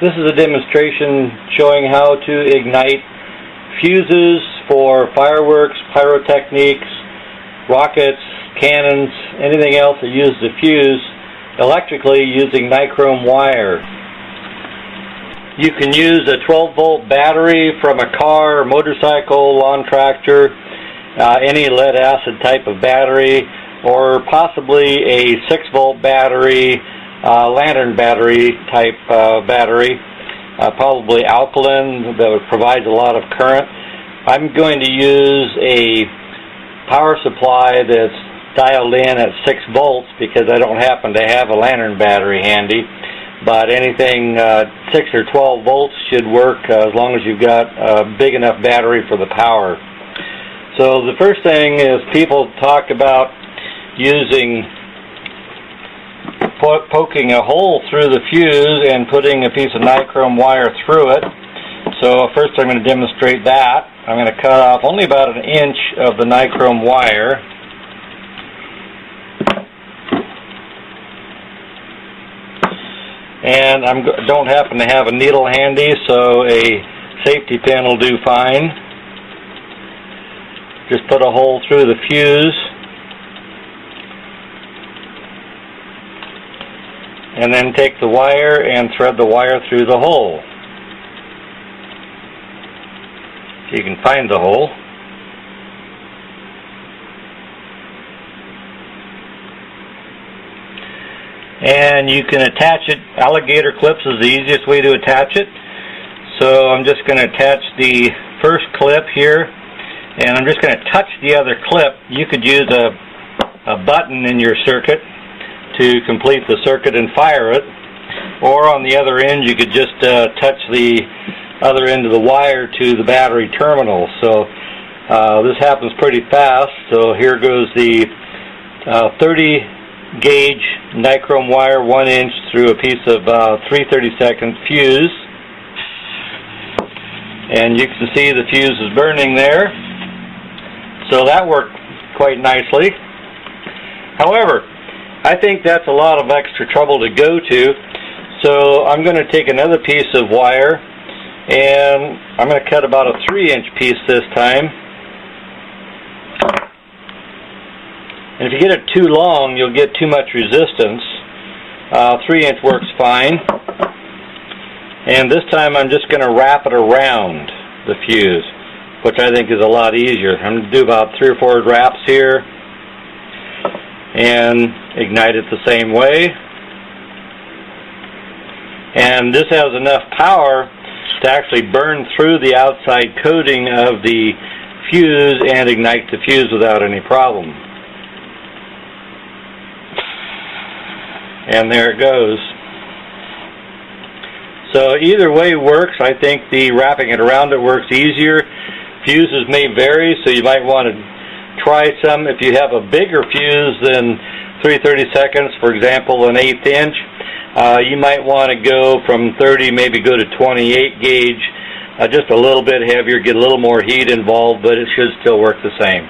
This is a demonstration showing how to ignite fuses for fireworks, pyrotechnics, rockets, cannons, anything else that uses a fuse electrically using nichrome wire. You can use a 12-volt battery from a car, motorcycle, lawn tractor, any lead-acid type of battery, or possibly a 6-volt battery, lantern battery type battery, probably alkaline that provides a lot of current. I'm going to use a power supply that's dialed in at 6 volts because I don't happen to have a lantern battery handy. But anything 6 or 12 volts should work as long as you've got a big enough battery for the power. So the first thing is people talk about using poking a hole through the fuse and putting a piece of nichrome wire through it. So first I'm going to demonstrate that. I'm going to cut off only about 1 inch of the nichrome wire. And I don't happen to have a needle handy, so a safety pin will do fine. Just put a hole through the fuse. And then take the wire and thread the wire through the hole. If you can find the hole. And you can attach it. Alligator clips is the easiest way to attach it. So I'm just going to attach the first clip here, and I'm just going to touch the other clip. You could use a button in your circuit to complete the circuit and fire it, or on the other end you could just touch the other end of the wire to the battery terminal. So this happens pretty fast. So here goes the 30 gauge nichrome wire, 1 inch through a piece of 3/32 fuse, and you can see the fuse is burning there. So that worked quite nicely. However, I think that's a lot of extra trouble to go to, so I'm going to take another piece of wire and I'm going to cut about a 3-inch piece this time. And if you get it too long, you'll get too much resistance. 3-inch works fine. And this time I'm just going to wrap it around the fuse, which I think is a lot easier. I'm going to do about 3 or 4 wraps here and ignite it the same way. And this has enough power to actually burn through the outside coating of the fuse and ignite the fuse without any problem. And there it goes. So either way works. I think the wrapping it around it works easier. Fuses may vary, so you might want to try some. If you have a bigger fuse than 3/32, for example, an 1/8 inch, you might want to go from 30, maybe go to 28 gauge, just a little bit heavier, get a little more heat involved, but it should still work the same.